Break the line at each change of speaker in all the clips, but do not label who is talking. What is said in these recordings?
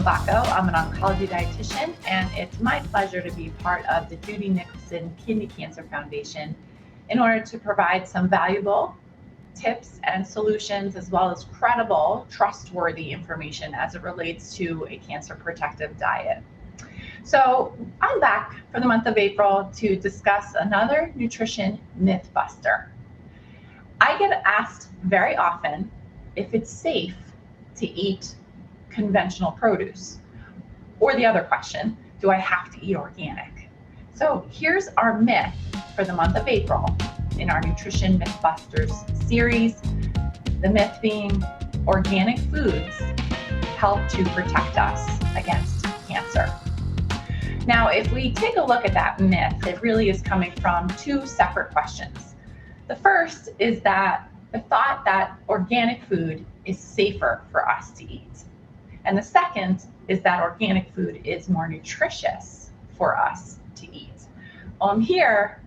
Bumbaco. I'm an oncology dietitian, and it's my pleasure to be part of the Judy Nicholson Kidney Cancer Foundation in order to provide some valuable tips and solutions, as well as credible, trustworthy information as it relates to a cancer protective diet. So I'm back for the month of April to discuss another nutrition myth buster. I get asked very often if it's safe to eat conventional produce. Or the other question, do I have to eat organic? So here's our myth for the month of April in our Nutrition Mythbusters series. The myth being organic foods help to protect us against cancer. Now, if we take a look at that myth, it really is coming from two separate questions. The first is that the thought that organic food is safer for us to eat. And the second is that organic food is more nutritious for us to eat. Well, I'm here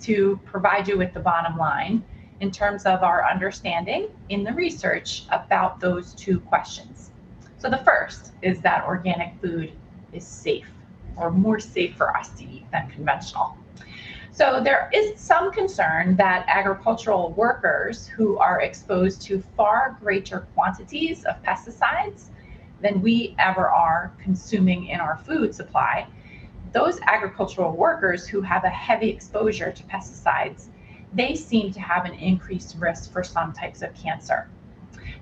to provide you with the bottom line in terms of our understanding in the research about those two questions. So the first is that organic food is safe, or more safe for us to eat than conventional. So there is some concern that agricultural workers who are exposed to far greater quantities of pesticides than we ever are consuming in our food supply, those agricultural workers who have a heavy exposure to pesticides, they seem to have an increased risk for some types of cancer.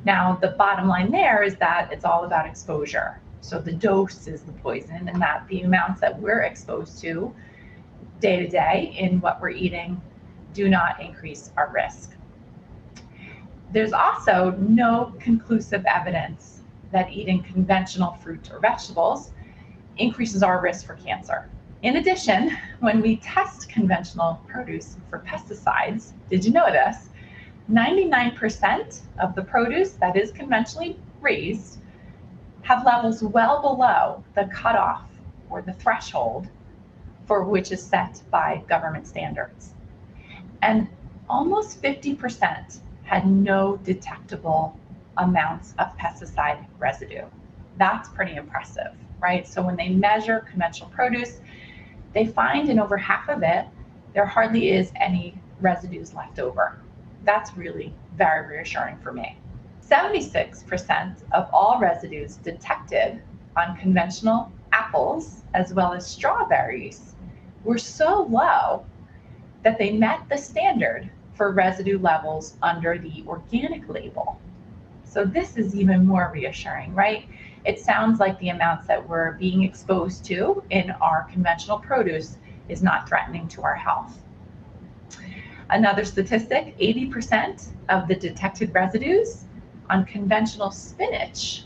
Now, the bottom line there is that it's all about exposure. So the dose is the poison, and that the amounts that we're exposed to day to day in what we're eating do not increase our risk. There's also no conclusive evidence that eating conventional fruit or vegetables increases our risk for cancer. In addition, when we test conventional produce for pesticides, did you know this? 99% of the produce that is conventionally raised have levels well below the cutoff or the threshold for which is set by government standards. And almost 50% had no detectable amounts of pesticide residue. That's pretty impressive, right? So when they measure conventional produce, they find in over half of it, there hardly is any residues left over. That's really very reassuring for me. 76% of all residues detected on conventional apples, as well as strawberries, were so low that they met the standard for residue levels under the organic label. So this is even more reassuring, right? It sounds like the amounts that we're being exposed to in our conventional produce is not threatening to our health. Another statistic, 80% of the detected residues on conventional spinach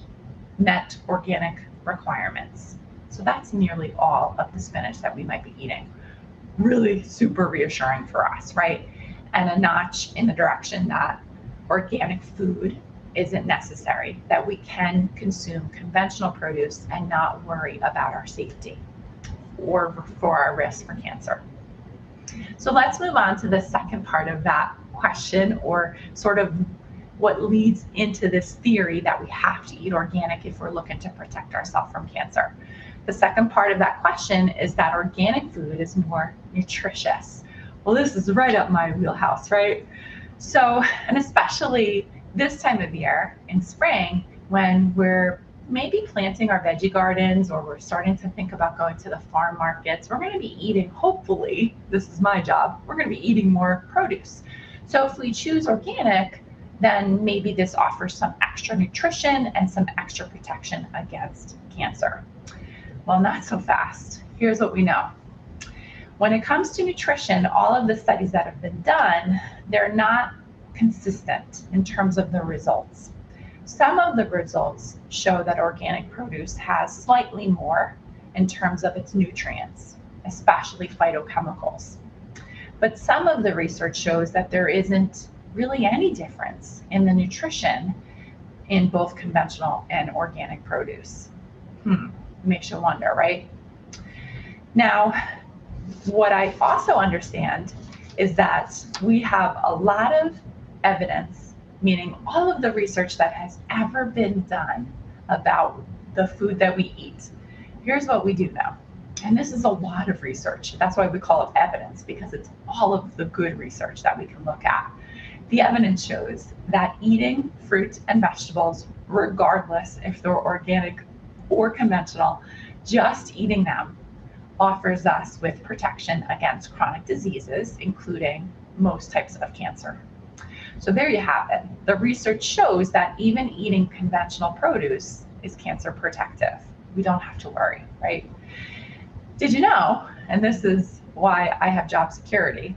met organic requirements. So that's nearly all of the spinach that we might be eating. Really super reassuring for us, right? And a notch in the direction that organic food isn't necessary, that we can consume conventional produce and not worry about our safety or for our risk for cancer. So let's move on to the second part of that question, or sort of what leads into this theory that we have to eat organic if we're looking to protect ourselves from cancer. The second part of that question is that organic food is more nutritious. Well, this is right up my wheelhouse, right? So, and especially this time of year in spring, when we're maybe planting our veggie gardens, or we're starting to think about going to the farm markets, we're going to be eating, hopefully, this is my job, we're going to be eating more produce. So if we choose organic, then maybe this offers some extra nutrition and some extra protection against cancer. Well, not so fast. Here's what we know. When it comes to nutrition, all of the studies that have been done, they're not consistent in terms of the results. Some of the results show that organic produce has slightly more in terms of its nutrients, especially phytochemicals. But some of the research shows that there isn't really any difference in the nutrition in both conventional and organic produce. Makes you wonder, right? Now, what I also understand is that we have a lot of evidence, meaning all of the research that has ever been done about the food that we eat. Here's what we do know. And this is a lot of research. That's why we call it evidence, because it's all of the good research that we can look at. The evidence shows that eating fruit and vegetables, regardless if they're organic or conventional, just eating them offers us with protection against chronic diseases, including most types of cancer. So there you have it. The research shows that even eating conventional produce is cancer protective. We don't have to worry, right? Did you know, and this is why I have job security,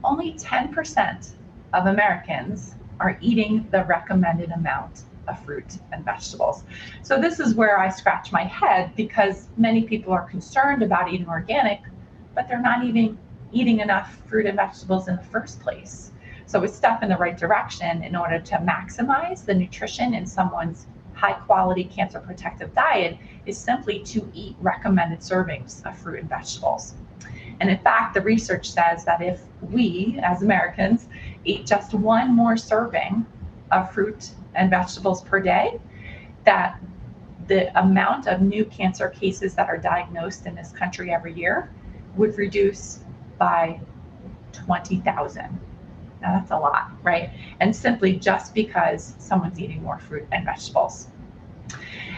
only 10% of Americans are eating the recommended amount of fruit and vegetables. So this is where I scratch my head, because many people are concerned about eating organic, but they're not even eating enough fruit and vegetables in the first place. So a step in the right direction in order to maximize the nutrition in someone's high quality cancer protective diet is simply to eat recommended servings of fruit and vegetables. And in fact, the research says that if we as Americans eat just one more serving of fruit and vegetables per day, that the amount of new cancer cases that are diagnosed in this country every year would reduce by 20,000. Now that's a lot, right? And simply just because someone's eating more fruit and vegetables.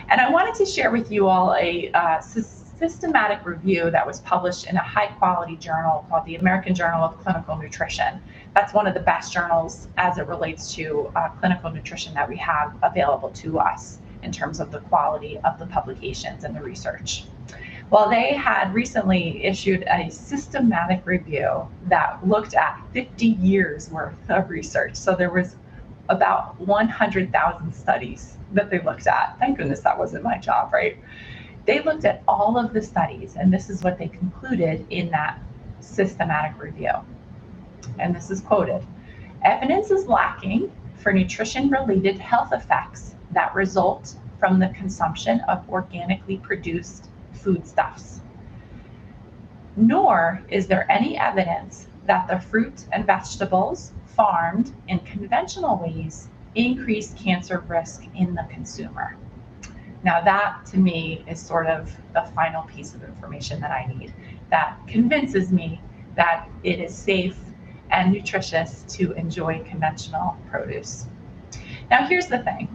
And I wanted to share with you all a systematic review that was published in a high quality journal called the American Journal of Clinical Nutrition. That's one of the best journals as it relates to clinical nutrition that we have available to us in terms of the quality of the publications and the research. Well, they had recently issued a systematic review that looked at 50 years worth of research. So there was about 100,000 studies that they looked at. Thank goodness that wasn't my job, right? They looked at all of the studies, and this is what they concluded in that systematic review. And this is quoted: "Evidence is lacking for nutrition-related health effects that result from the consumption of organically produced foodstuffs. Nor is there any evidence that the fruit and vegetables farmed in conventional ways increase cancer risk in the consumer." Now that to me is sort of the final piece of information that I need, that convinces me that it is safe and nutritious to enjoy conventional produce. Now here's the thing,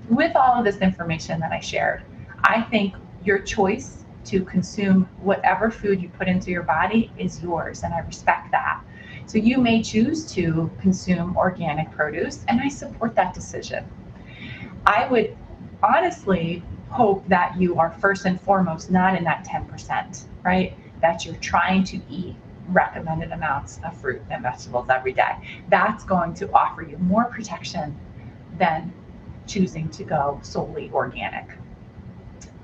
with all of this information that I shared, I think your choice to consume whatever food you put into your body is yours, and I respect that. So you may choose to consume organic produce, and I support that decision. I would honestly hope that you are first and foremost not in that 10%, right? That you're trying to eat recommended amounts of fruit and vegetables every day. That's going to offer you more protection than choosing to go solely organic.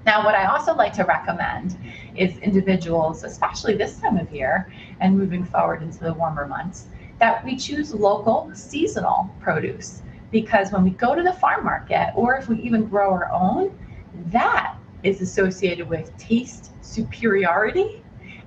Now, what I also like to recommend is individuals, especially this time of year and moving forward into the warmer months, that we choose local seasonal produce. Because when we go to the farm market, or if we even grow our own, that is associated with taste superiority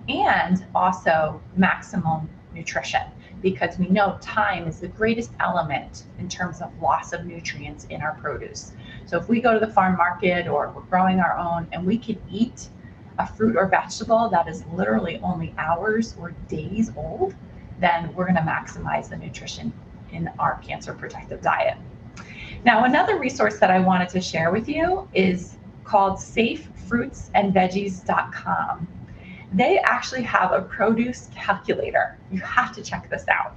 and also maximum nutrition, because we know time is the greatest element in terms of loss of nutrients in our produce. So if we go to the farm market or we're growing our own and we can eat a fruit or vegetable that is literally only hours or days old, then we're going to maximize the nutrition in our cancer protective diet. Now, another resource that I wanted to share with you is called safefruitsandveggies.com. They actually have a produce calculator. You have to check this out.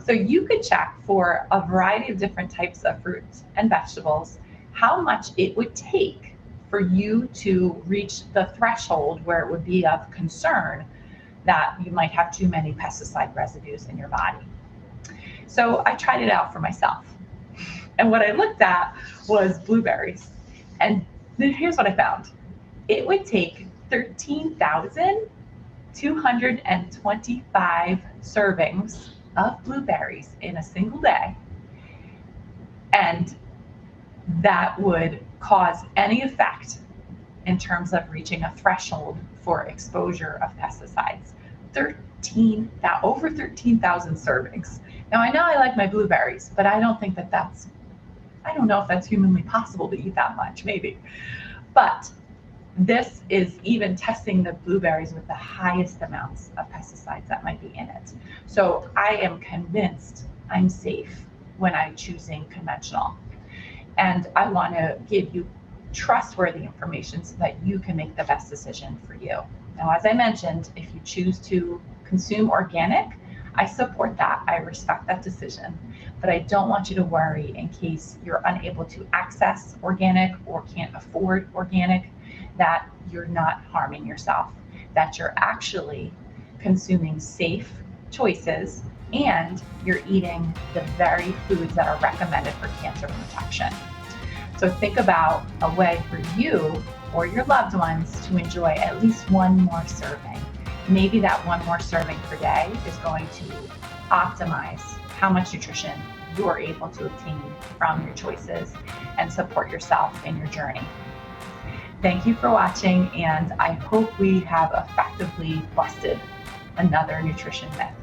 So you could check for a variety of different types of fruits and vegetables, how much it would take for you to reach the threshold where it would be of concern that you might have too many pesticide residues in your body. So I tried it out for myself. And what I looked at was blueberries. And here's what I found. It would take 13,225 servings of blueberries in a single day. And that would cause any effect in terms of reaching a threshold for exposure of pesticides. Over 13,000 servings. Now I know I like my blueberries, but I don't know if that's humanly possible to eat that much, maybe. But this is even testing the blueberries with the highest amounts of pesticides that might be in it. So I am convinced I'm safe when I'm choosing conventional. And I want to give you trustworthy information so that you can make the best decision for you. Now, as I mentioned, if you choose to consume organic, I support that. I respect that decision. But I don't want you to worry in case you're unable to access organic or can't afford organic, that you're not harming yourself, that you're actually consuming safe choices and you're eating the very foods that are recommended for cancer protection. So think about a way for you or your loved ones to enjoy at least one more serving. Maybe that one more serving per day is going to optimize how much nutrition you're able to obtain from your choices and support yourself in your journey. Thank you for watching, and I hope we have effectively busted another nutrition myth.